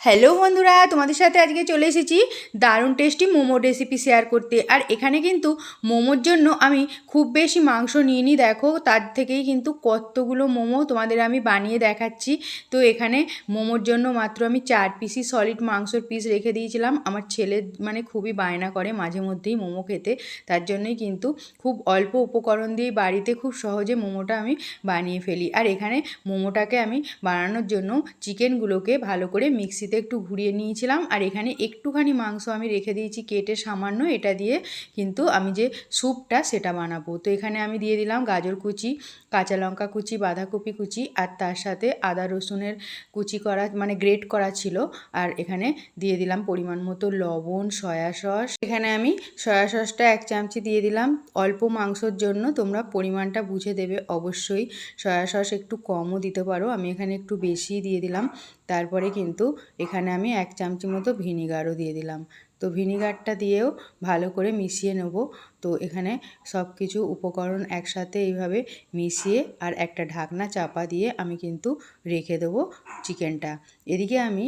Hello বন্ধুরা, তোমাদের সাথে আজকে চলে এসেছি দারুণ টেস্টি মোমোর রেসিপি শেয়ার করতে। আর এখানে কিন্তু মোমোর জন্য আমি খুব বেশি মাংস নিইনি, দেখো তার থেকেই কিন্তু কতগুলো মোমো তোমাদের আমি বানিয়ে দেখাচ্ছি। তো এখানে মোমোর জন্য মাত্র আমি 4 পিসই সলিড মাংসর পিস রেখে দিয়েছিলাম। আমার ছেলে মানে খুবই বায়না করে মাঝে মধ্যেই মোমো খেতে, তার জন্যই কিন্তু খুব অল্প উপকরণ দিয়ে বাড়িতে খুব সহজে মোমোটা আমি বানিয়ে ফেলি। আর এখানে মোমোটাকে আমি বানানোর জন্য চিকেনগুলোকে ভালো করে মিক্সিতে একটু ঘুরিয়ে নিয়েছিলাম। আর এখানে একটুখানি মাংস আমি রেখে দিয়েছি কেটে সামান্য, এটা দিয়ে কিন্তু আমি যে স্যুপটা সেটা বানাবো। তো এখানে আমি দিয়ে দিলাম গাজর কুচি, কাঁচা লঙ্কা কুচি, বাঁধাকপি কুচি, আর তার সাথে আদা রসুনের কুচি করা মানে গ্রেট করা ছিল। আর এখানে দিয়ে দিলাম পরিমাণ মতো লবণ, সয়া সস। এখানে আমি সয়া সসটা 1 চামচি দিয়ে দিলাম। অল্প মাংসর জন্য তোমরা পরিমাণটা বুঝে দেবে অবশ্যই। সয়া সস একটু কমও দিতে পারো, আমি এখানে একটু বেশিই দিয়ে দিলাম। তারপরে কিন্তু এখানে আমি 1 চামচি মতো ভিনিগারও দিয়ে দিলাম। তো ভিনিগারটা দিয়েও ভালো করে মিশিয়ে নেব। তো এখানে সব কিছু উপকরণ একসাথে এইভাবে মিশিয়ে আর একটা ঢাকনা চাপা দিয়ে আমি কিন্তু রেখে দেবো চিকেনটা। এদিকে আমি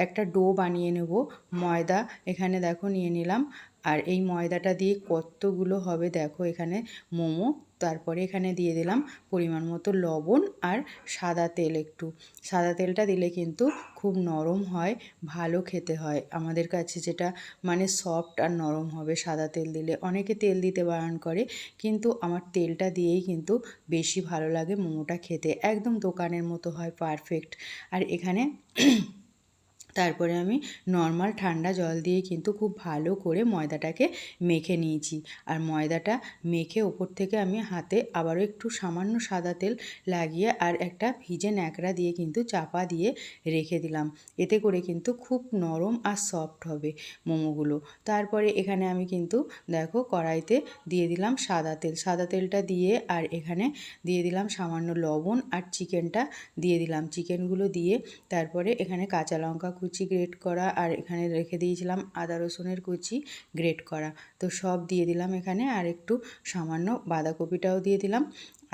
একটা ডো বানিয়ে নেব। ময়দা এখানে দেখো নিয়ে নিলাম। আর এই ময়দাটা দিয়ে কতগুলো হবে দেখো এখানে মোমো। তারপরে এখানে দিয়ে দিলাম পরিমাণ মতো লবণ আর সাদা তেল একটু। সাদা তেলটা দিলে কিন্তু খুব নরম হয়, ভালো খেতে হয় আমাদের কাছে, যেটা মানে সফট আর নরম হবে সাদা তেল দিলে। অনেকে তেল দিতে বারণ করে, কিন্তু আমার তেলটা দিয়েই কিন্তু বেশি ভালো লাগে মোমোটা খেতে, একদম দোকানের মতো হয় পারফেক্ট। আর এখানে তারপরে আমি নর্মাল ঠান্ডা জল দিয়ে কিন্তু খুব ভালো করে ময়দাটাকে মেখে নিয়েছি। আর ময়দাটা মেখে ওপর থেকে আমি হাতে আবারও একটু সামান্য সাদা তেল লাগিয়ে আর একটা ভিজে ন্যাকড়া দিয়ে কিন্তু চাপা দিয়ে রেখে দিলাম। এতে করে কিন্তু খুব নরম আর সফট হবে মোমোগুলো। তারপরে এখানে আমি কিন্তু দেখো কড়াইতে দিয়ে দিলাম সাদা তেল। সাদা তেলটা দিয়ে আর এখানে দিয়ে দিলাম সামান্য লবণ আর চিকেনটা দিয়ে দিলাম। চিকেনগুলো দিয়ে তারপরে এখানে কাঁচা লঙ্কা কুচি গ্রেট করা আর এখানে রেখে দিয়েছিলাম আদা রসুনের কুচি গ্রেট করা। তো সব দিয়ে দিলাম এখানে, আর একটু সামান্য বাঁধাকপিটাও দিয়ে দিলাম।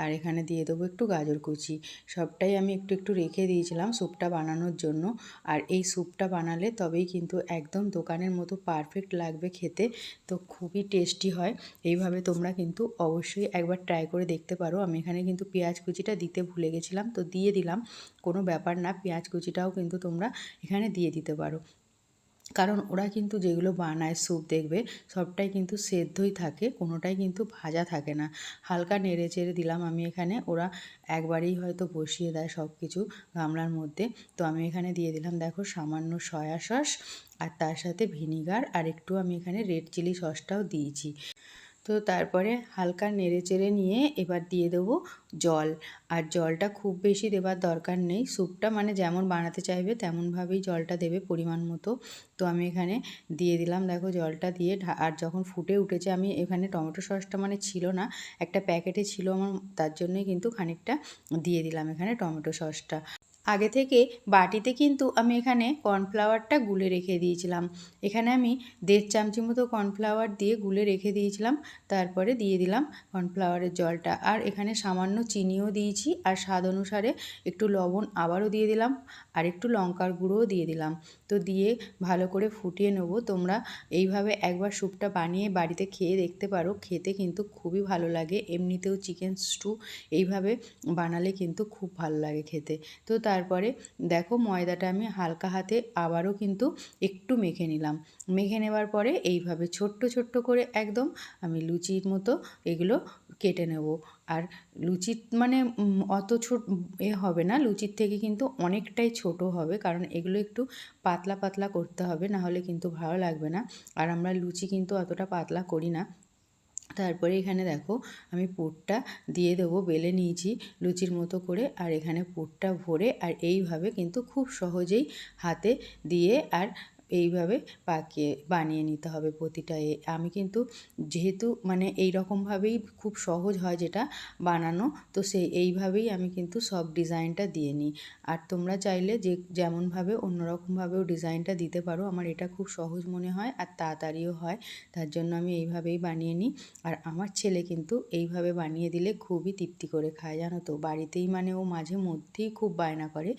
আর এখানে দিয়ে দেবো একটু গাজর কুচি। সবটাই আমি একটু একটু রেখে দিয়েছিলাম স্যুপটা বানানোর জন্য। আর এই স্যুপটা বানালে তবেই কিন্তু একদম দোকানের মতো পারফেক্ট লাগবে খেতে। তো খুবই টেস্টি হয়। এইভাবে তোমরা কিন্তু অবশ্যই একবার ট্রাই করে দেখতে পারো। আমি এখানে কিন্তু পেঁয়াজ কুচিটা দিতে ভুলে গেছিলাম, তো দিয়ে দিলাম। কোনো ব্যাপার না, পেঁয়াজ কুচিটাও কিন্তু তোমরা এখানে দিয়ে দিতে পারো, কারণ ওরা কিন্তু যেগুলো বানায় স্যুপ দেখবে সবটাই কিন্তু সেদ্ধই থাকে, কোনোটাই কিন্তু ভাজা থাকে না। হালকা নেড়ে চেড়ে দিলাম আমি এখানে, ওরা একবারেই হয়তো বসিয়ে দেয় সব কিছু গামলার মধ্যে। তো আমি এখানে দিয়ে দিলাম দেখো সামান্য সয়া সস, আর তার সাথে ভিনিগার, আর একটু আমি এখানে রেড চিলি সসটাও দিয়েছি। তো তারপরে হালকা নেড়ে চেড়ে নিয়ে এবার দিয়ে দেবো জল। আর জলটা খুব বেশি দেবার দরকার নেই, স্যুপটা মানে যেমন বানাতে চাইবে তেমনভাবেই জলটা দেবে পরিমাণ মতো। তো আমি এখানে দিয়ে দিলাম দেখো জলটা দিয়ে, আর যখন ফুটে উঠেছে, আমি এখানে টমেটো সসটা মানে ছিল না, একটা প্যাকেটে ছিল আমার, তার জন্যই কিন্তু খানিকটা দিয়ে দিলাম এখানে টমেটো সসটা। আগে থেকে বাটিতে কিন্তু আমি এখানে কর্নফ্লাওয়ারটা গুলে রেখে দিয়েছিলাম। এখানে আমি 1.5 চামচি মতো কর্নফ্লাওয়ার দিয়ে গুলে রেখে দিয়েছিলাম। তারপরে দিয়ে দিলাম কর্নফ্লাওয়ারের জলটা, আর এখানে সামান্য চিনিও দিয়েছি, আর স্বাদ অনুসারে একটু লবণ আবারও দিয়ে দিলাম, আর একটু লঙ্কার গুঁড়োও দিয়ে দিলাম। তো দিয়ে ভালো করে ফুটিয়ে নেব। তোমরা এইভাবে একবার স্যুপটা বানিয়ে বাড়িতে খেয়ে দেখতে পারো, খেতে কিন্তু খুবই ভালো লাগে। এমনিতেও চিকেন স্টু এইভাবে বানালে কিন্তু খুব ভালো লাগে খেতে। তো তারপরে দেখো ময়দাটা আমি হালকা হাতে আবারও কিন্তু একটু মেখে নিলাম। মেখে নেবার পরে এইভাবে ছোট্ট ছোট্ট করে একদম আমি লুচির মতো এগুলো কেটে নেব। আর লুচি মানে অত ছোট হবে না, লুচির থেকে কিন্তু অনেকটাই ছোট হবে, কারণ এগুলো একটু পাতলা পাতলা করতে হবে, না হলে কিন্তু ভালো লাগবে না। আর আমরা লুচি কিন্তু অতটা পাতলা করি না। তারপরে এখানে দেখো আমি পুরটা দিয়ে দেবো, বেলে নিয়েছি লুচির মতো করে, আর এখানে পুরটা ভরে আর এইভাবে কিন্তু খুব সহজেই হাতে দিয়ে আর এইভাবে বানিয়ে নিতে হবে প্রতিটা আমি কিন্তু যেহেতু মানে এই রকমভাবেই খুব সহজ হয় যেটা বানানো, তো এইভাবেই আমি কিন্তু সব ডিজাইনটা দিয়ে নিই। আর তোমরা চাইলে যেমনভাবে অন্যরকমভাবেও ডিজাইনটা দিতে পারো। আমার এটা খুব সহজ মনে হয় আর তাড়াতাড়িও হয়, তার জন্য আমি এইভাবেই বানিয়ে নিই। আর আমার ছেলে কিন্তু এইভাবে বানিয়ে দিলে খুবই তৃপ্তি করে খায়, জানো তো। বাড়িতেই মানে ও মাঝে মধ্যেই খুব বায়না করে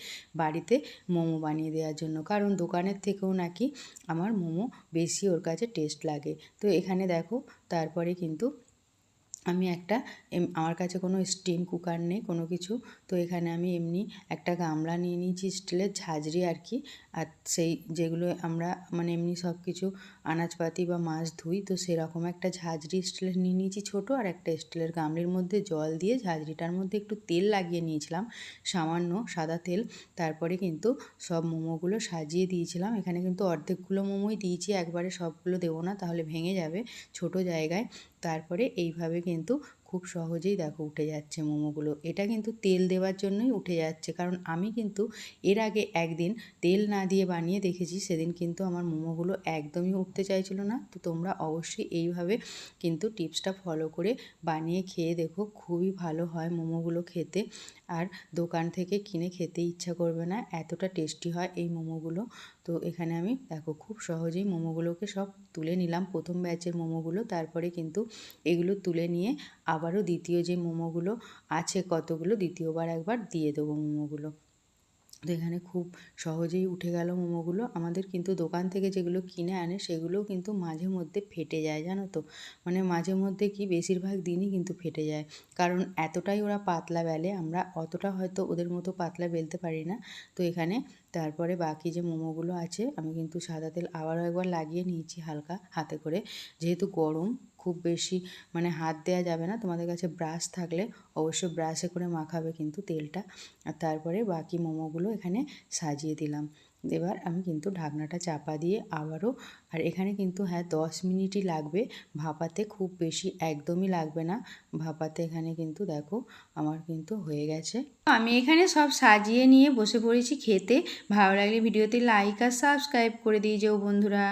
বাড়িতে মোমো বানিয়ে দেওয়ার জন্য, কারণ দোকানের থেকেও নাকি আমার মোমো বেশি ওর কাছে টেস্ট লাগে। তো এখানে দেখো তারপরে কিন্তু আমি আমার কাছে কোনো স্টিম কুকার নেই কোনো কিছু, তো এখানে আমি এমনি একটা গামলা নিয়ে নিয়েছি, স্টিলের ঝাঁঝরি আর কি। আর যেগুলো আমরা মানে এমনি সব কিছু আনাজপাতি বা মাছ ধুই, তো সেরকম একটা ঝাঁঝরি স্টিলের নিয়ে নিয়েছি ছোটো, আর একটা স্টিলের গামলির মধ্যে জল দিয়ে ঝাঁঝরিটার মধ্যে একটু তেল লাগিয়ে নিয়েছিলাম, সামান্য সাদা তেল। তারপরে কিন্তু সব মোমোগুলো সাজিয়ে দিয়েছিলাম। এখানে কিন্তু অর্ধেকগুলো মোমোই দিয়েছি, একবারে সবগুলো দেবো না, তাহলে ভেঙে যাবে ছোটো জায়গায়। তারপরে এইভাবে কিন্তু খুব সহজেই দেখো উঠে যাচ্ছে মোমোগুলো। এটা কিন্তু তেল দেওয়ার জন্যই উঠে যাচ্ছে, কারণ আমি কিন্তু এর আগে একদিন তেল না দিয়ে বানিয়ে দেখেছি, সেদিন কিন্তু আমার মোমোগুলো একদমই উঠতে চাইছিল না। তো তোমরা অবশ্যই এইভাবে কিন্তু টিপসটা ফলো করে বানিয়ে খেয়ে দেখো, খুবই ভালো হয় মোমোগুলো খেতে। আর দোকান থেকে কিনে খেতে ইচ্ছা করবে না, এতটা টেস্টি হয় এই মোমোগুলো। তো এখানে আমি দেখো খুব সহজেই মোমোগুলোকে সব তুলে নিলাম, প্রথম ব্যাচের মোমোগুলো। তারপরে কিন্তু এগুলো তুলে নিয়ে আবারও দ্বিতীয় যে মোমোগুলো আছে কতগুলো, দ্বিতীয়বার একবার দিয়ে দেবো মোমোগুলো। তো এখানে খুব সহজেই উঠে গেল মোমোগুলো। আমাদের কিন্তু দোকান থেকে যেগুলো কিনে আনে সেগুলোও কিন্তু মাঝে মধ্যে ফেটে যায়, জানো তো। মানে মাঝে মধ্যে কি বেশিরভাগ দিনই কিন্তু ফেটে যায়, কারণ এতটাই ওরা পাতলা বেলে, আমরা অতটা হয়তো ওদের মতো পাতলা বেলতে পারি না। তো এখানে তারপরে বাকি যে মোমোগুলো আছে আমি কিন্তু সাদা তেল আবারও একবার লাগিয়ে নিয়েছি হালকা হাতে করে, যেহেতু গরম খুব বেশি মানে হাত দেওয়া যাবে না। তোমাদের কাছে ব্রাশ থাকলে অবশ্যই ব্রাশে করে মাখাবে কিন্তু তেলটা। আর তারপরে বাকি মোমোগুলো এখানে সাজিয়ে দিলাম। এবার আমি কিন্তু ঢাকনাটা চাপা দিয়ে আবারও, আর এখানে কিন্তু হ্যাঁ 10 মিনিটই লাগবে ভাপাতে, খুব বেশি একদমই লাগবে না ভাপাতে। এখানে কিন্তু দেখো আমার কিন্তু হয়ে গেছে। আমি এখানে সব সাজিয়ে নিয়ে বসে পড়েছি খেতে। ভালো লাগলে ভিডিওতে লাইক আর সাবস্ক্রাইব করে দিয়ে যেও বন্ধুরা।